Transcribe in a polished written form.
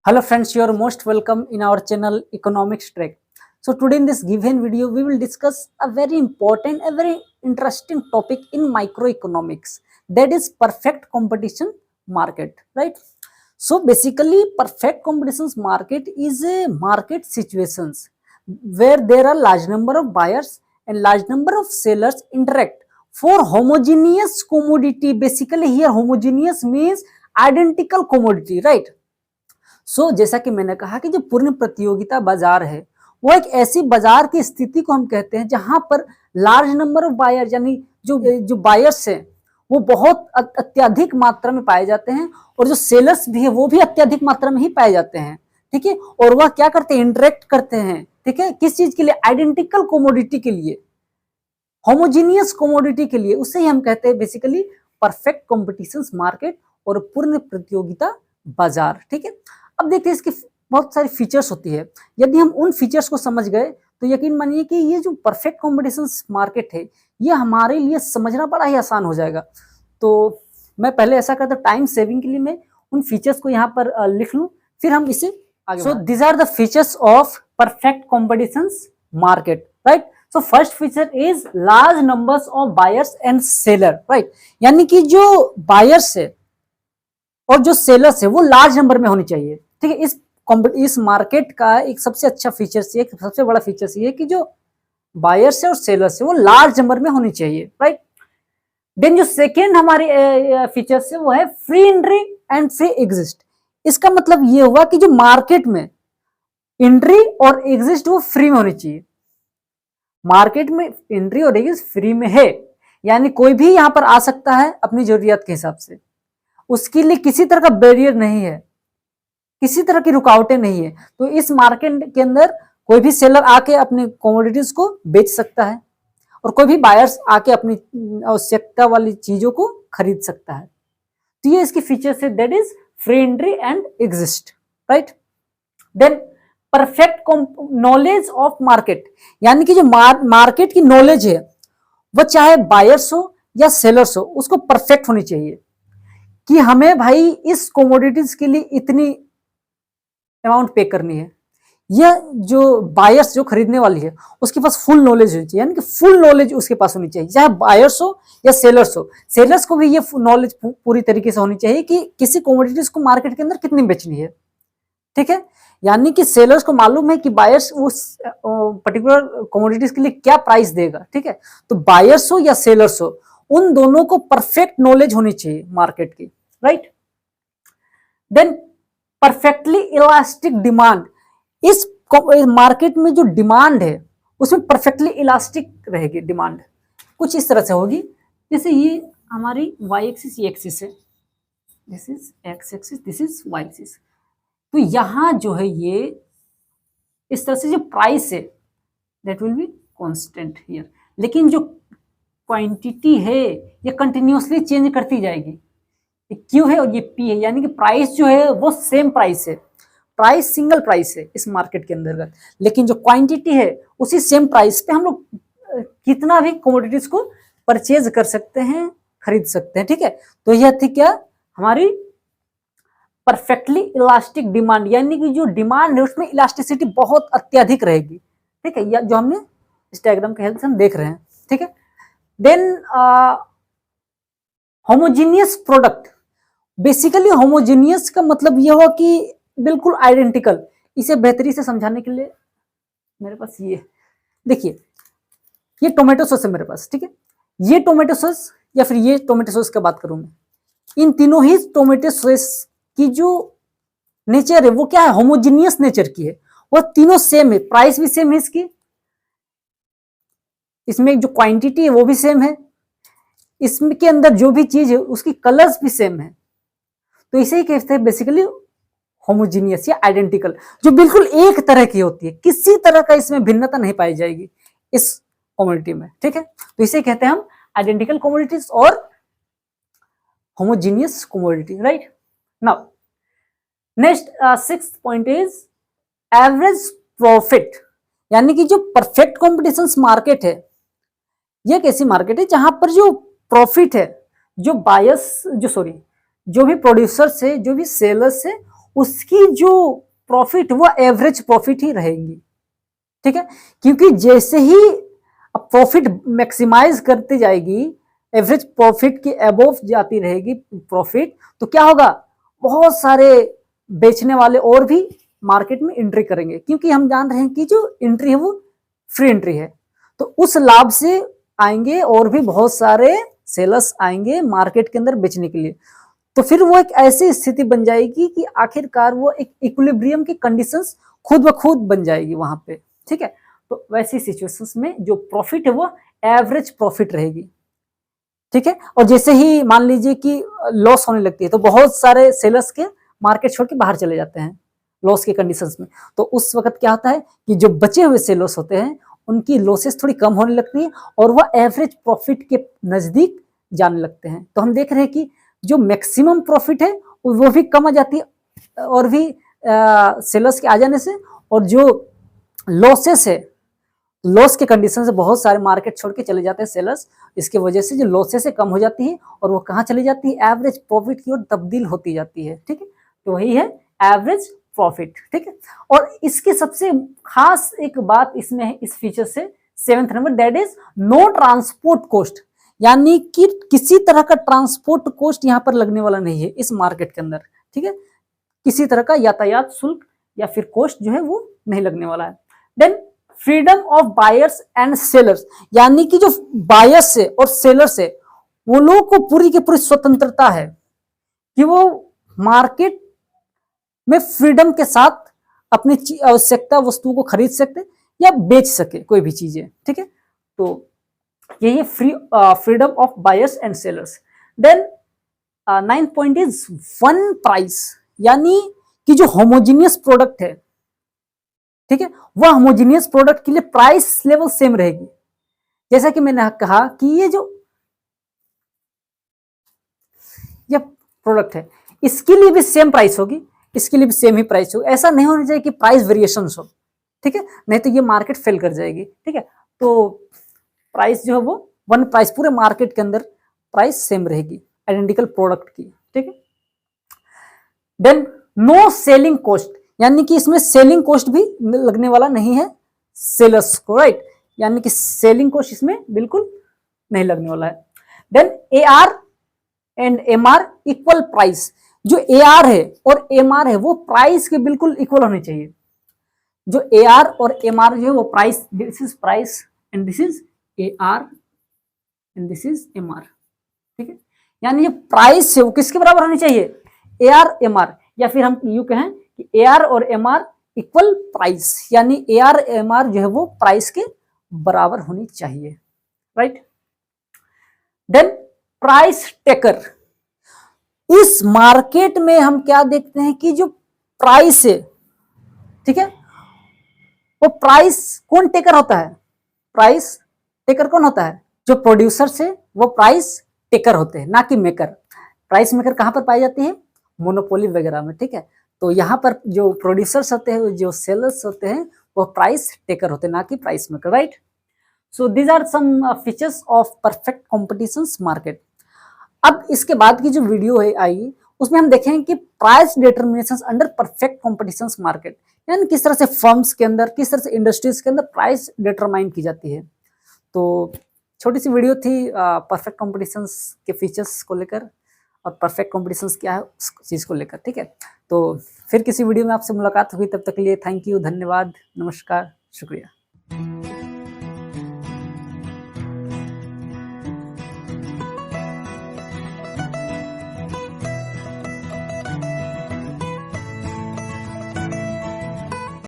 Hello friends, you are most welcome in our channel Economics Track. So today in this given video, we will discuss a very important, a very interesting topic in microeconomics, that is perfect competition market, right? So basically, perfect competitions market is a market situations where there are large number of buyers and large number of sellers interact for homogeneous commodity. Basically here homogeneous means identical commodity, right? जैसा कि मैंने कहा कि जो पूर्ण प्रतियोगिता बाजार है वो एक ऐसी बाजार की स्थिति को हम कहते हैं जहां पर लार्ज नंबर ऑफ बायर यानी जो जो बायर्स हैं वो बहुत अत्यधिक मात्रा में पाए जाते हैं और जो सेलर्स भी है वो भी अत्यधिक मात्रा में ही पाए जाते हैं। ठीक है, और वह क्या करते हैं, इंटरेक्ट करते हैं। ठीक है, किस चीज के लिए? आइडेंटिकल कोमोडिटी के लिए, होमोजीनियस कोमोडिटी के लिए। उससे ही हम कहते हैं बेसिकली परफेक्ट कॉम्पिटिशन मार्केट और पूर्ण प्रतियोगिता बाजार। ठीक है, अब देखते हैं इसकी बहुत सारी फीचर्स होती है। यदि हम उन फीचर्स को समझ गए तो यकीन मानिए कि ये जो परफेक्ट कॉम्पिटिशन मार्केट है ये हमारे लिए समझना बड़ा ही आसान हो जाएगा। तो मैं पहले ऐसा करता हूँ, टाइम सेविंग के लिए मैं उन फीचर्स को यहाँ पर लिख लूँ, फिर हम इसे आगे। So this are the features of perfect competition market, right? So first feature is large numbers of buyers and seller, right? यानी कि जो बायर्स है और जो सेलर्स है वो लार्ज नंबर में होनी चाहिए। ठीक है, इस मार्केट का एक सबसे अच्छा फीचर्स ये, सबसे बड़ा फीचर्स ये कि जो बायर्स है और सेलर्स है वो लार्ज नंबर में होनी चाहिए, राइट? देन जो सेकेंड हमारी फीचर्स है वो है free entry and free exist. इसका मतलब ये हुआ कि जो मार्केट में एंट्री और एग्जिस्ट वो फ्री में होनी चाहिए। मार्केट में एंट्री और एग्जिस्ट फ्री में है, यानी कोई भी यहां पर आ सकता है अपनी जरूरियात के हिसाब से, उसके लिए किसी तरह का बैरियर नहीं है, किसी तरह की रुकावटें नहीं है। तो इस मार्केट के अंदर कोई भी सेलर आके अपने कमोडिटीज को बेच सकता है और कोई भी बायर्स आके अपनी आवश्यकता वाली चीजों को खरीद सकता है। तो ये इसकी फीचर्स है, that is free entry and exist, right? Then perfect knowledge of market, यानी कि जो मार्केट की नॉलेज है वो चाहे बायर्स हो या सेलर्स हो उसको परफेक्ट होनी चाहिए कि हमें भाई इस कोमोडिटीज के लिए इतनी अमाउंट पे करनी है। यह जो बायर्स जो खरीदने वाली है उसके पास फुल नॉलेज होनी चाहिए, यानी कि फुल नॉलेज उसके पास होनी चाहिए, चाहे बायर्स हो या सेलर्स हो। सेलर्स को भी ये नॉलेज पूरी तरीके से होनी चाहिए कि किसी कोमोडिटीज को मार्केट के अंदर कितनी बेचनी है। ठीक है, यानी कि सेलर्स को मालूम है कि बायर्स उस पर्टिकुलर कोमोडिटीज के लिए क्या प्राइस देगा। ठीक है, तो बायर्स हो या सेलर्स हो उन दोनों को परफेक्ट नॉलेज होनी चाहिए मार्केट की, right? Then perfectly elastic demand, इस मार्केट में जो डिमांड है उसमें परफेक्टली इलास्टिक रहेगी। डिमांड कुछ इस तरह से होगी जैसे ये हमारी वाई एक्सिस, ये एक्सिस है, this is X axis, this is Y axis. तो यहां जो है ये इस तरह से जो प्राइस है that will be constant here, लेकिन जो क्वांटिटी है ये कंटिन्यूअसली चेंज करती जाएगी। क्यू है और ये पी है, यानी कि प्राइस जो है वो सेम प्राइस है, प्राइस सिंगल प्राइस है इस मार्केट के अंदर, लेकिन जो क्वांटिटी है उसी सेम प्राइस पे हम लोग कितना भी कमोडिटीज को परचेज कर सकते हैं, खरीद सकते हैं। ठीक है, तो यह थी क्या हमारी परफेक्टली इलास्टिक डिमांड, यानी कि जो डिमांड है उसमें इलास्टिसिटी बहुत अत्यधिक रहेगी। ठीक है, जो हमने इस डायग्राम के हेल्प से हम देख रहे हैं। ठीक है, then homogeneous product, basically homogeneous का मतलब यह हुआ कि बिल्कुल आइडेंटिकल। इसे बेहतरी से समझाने के लिए मेरे पास ये देखिए, ये टोमेटो सॉस है मेरे पास। ठीक है, ये टोमेटो सॉस या फिर ये टोमेटो सॉस का बात करूं मैं, इन तीनों ही टोमेटो सॉस की जो नेचर है वो क्या है, होमोजीनियस नेचर की है। वो तीनों सेम है, प्राइस भी सेम है इसकी, इसमें जो क्वांटिटी है वो भी सेम है, इसमें के अंदर जो भी चीज है उसकी कलर्स भी सेम है। तो इसे ही कहते हैं बेसिकली होमोजीनियस या आइडेंटिकल, जो बिल्कुल एक तरह की होती है, किसी तरह का इसमें भिन्नता नहीं पाई जाएगी इस कमोडिटी में। ठीक है, तो इसे कहते हैं हम आइडेंटिकल कमोडिटीज और homogeneous commodity, right? Now next sixth point is average profit, यानी कि जो परफेक्ट कॉम्पिटिशन मार्केट है यह एक ऐसी मार्केट है जहां पर जो प्रॉफिट है, जो बायर्स जो भी प्रोड्यूसर्स है, जो भी सेलर्स है, उसकी जो प्रॉफिट वो एवरेज प्रॉफिट ही रहेगी, ठीक है। क्योंकि जैसे ही प्रॉफिट मैक्सिमाइज करती जाएगी, एवरेज प्रॉफिट के अबोव जाती रहेगी प्रॉफिट, तो क्या होगा, बहुत सारे बेचने वाले और भी मार्केट में एंट्री करेंगे, क्योंकि हम जान रहे हैं कि जो एंट्री है वो फ्री एंट्री है। तो उस लाभ से आएंगे और भी बहुत सारे सेलर्स आएंगे मार्केट के अंदर बेचने के लिए। तो फिर वो एक ऐसी स्थिति बन जाएगी कि आखिरकार वो एक इक्विलिब्रियम की कंडीशंस खुद ब खुद बन जाएगी वहां पे, ठीक है। तो वैसी सिचुएशंस में जो प्रॉफिट है वो एवरेज प्रॉफिट रहेगी, ठीक है। और जैसे ही मान लीजिए कि लॉस होने लगती है तो बहुत सारे सेलर्स के मार्केट छोड़ के बाहर चले जाते हैं लॉस के कंडीशंस में। तो उस वक्त क्या होता है कि जो बचे हुए सेलर्स होते हैं उनकी लॉसेस थोड़ी कम होने लगती है और वह एवरेज प्रॉफिट के नजदीक जाने लगते हैं। तो हम देख रहे हैं कि जो मैक्सिमम प्रॉफिट है वो भी कम आ जाती है और भी सेलर्स के आ जाने से, और जो लॉसेस है, लॉस के कंडीशन से बहुत सारे मार्केट छोड़ के चले जाते हैं सेलर्स। इसकी वजह से जो लॉसेस है कम हो जाती है और वो कहाँ चली जाती है, एवरेज प्रॉफिट की ओर तब्दील होती जाती है, ठीक है। तो वही है एवरेज प्रॉफिट, ठीक है। और इसके सबसे खास एक बात इसमें है, इस फीचर से 7th number, that is no transport cost, यानी कि किसी तरह का ट्रांसपोर्ट कॉस्ट यहाँ पर लगने वाला नहीं है इस मार्केट के अंदर, ठीक है। किसी तरह का यातायात शुल्क या फिर कॉस्ट जो है वो नहीं लगने वाला है। Then freedom of buyers and sellers, यानी कि जो बायर्स है और सेलर्स है वो लोगों को पूरी की पूरी स्वतंत्रता है कि वो मार्केट में फ्रीडम के साथ अपनी आवश्यकता वस्तुओं को खरीद सकते या बेच सके कोई भी चीजें, ठीक है। तो यही है freedom of buyers and sellers. Then 9th point is one price, यानी कि जो होमोजीनियस प्रोडक्ट है, ठीक है, वह होमोजीनियस प्रोडक्ट के लिए प्राइस लेवल सेम रहेगी। जैसा कि मैंने कहा कि ये प्रोडक्ट है इसके लिए भी सेम प्राइस होगी, इसके लिए भी सेम ही प्राइस होगी। ऐसा नहीं होना चाहिए कि प्राइस वेरिएशन हो, ठीक है, नहीं तो ये मार्केट फेल कर जाएगी, ठीक है। तो प्राइस जो है वो वन प्राइस, पूरे मार्केट के अंदर प्राइस सेम रहेगी आइडेंटिकल प्रोडक्ट की, ठीक है। देन नो सेलिंग कॉस्ट, यानी कि इसमें सेलिंग कॉस्ट भी लगने वाला नहीं है सेलर्स को, राइट, यानी कि सेलिंग कॉस्ट इसमें बिल्कुल नहीं लगने वाला है। Then AR and MR equal price, जो AR है और MR है वो प्राइस के बिल्कुल इक्वल होने चाहिए। जो AR और MR जो है वो price, this is price and this is AR and this is MR, ठीक है। यानी जो प्राइस है वो किसके बराबर होनी चाहिए, AR MR, या फिर हम यूं कहें कि AR और MR इक्वल प्राइस, यानी AR MR जो है वो प्राइस के बराबर होनी चाहिए, राइट। देन प्राइस टेकर, इस मार्केट में हम क्या देखते हैं कि जो प्राइस है, ठीक है, वो प्राइस कौन टेकर होता है, प्राइस टेकर कौन होता है, जो प्रोड्यूसर से वो प्राइस टेकर होते हैं, ना कि मेकर। प्राइस मेकर कहां पर पाई जाती है, मोनोपोली वगैरह में, ठीक है। तो यहाँ पर जो प्रोड्यूसर्स होते हैं, जो सेलर्स होते हैं, वो प्राइस टेकर होते हैं, ना कि price maker, right. So these are some features of perfect competition market. अब इसके बाद की जो वीडियो है आई उसमें हम देखेंगे कि price determination under perfect competition market, यानी किस तरह से फर्म्स के अंदर, किस तरह से इंडस्ट्रीज के अंदर प्राइस डिटरमाइन की जाती है। तो छोटी सी वीडियो थी परफेक्ट कॉम्पिटिशन के फीचर्स को लेकर और परफेक्ट कॉम्पिटिशन क्या है उस चीज़ को लेकर, ठीक है। तो फिर किसी वीडियो में आपसे मुलाकात होगी, तब तक के लिए थैंक यू, धन्यवाद, नमस्कार, शुक्रिया।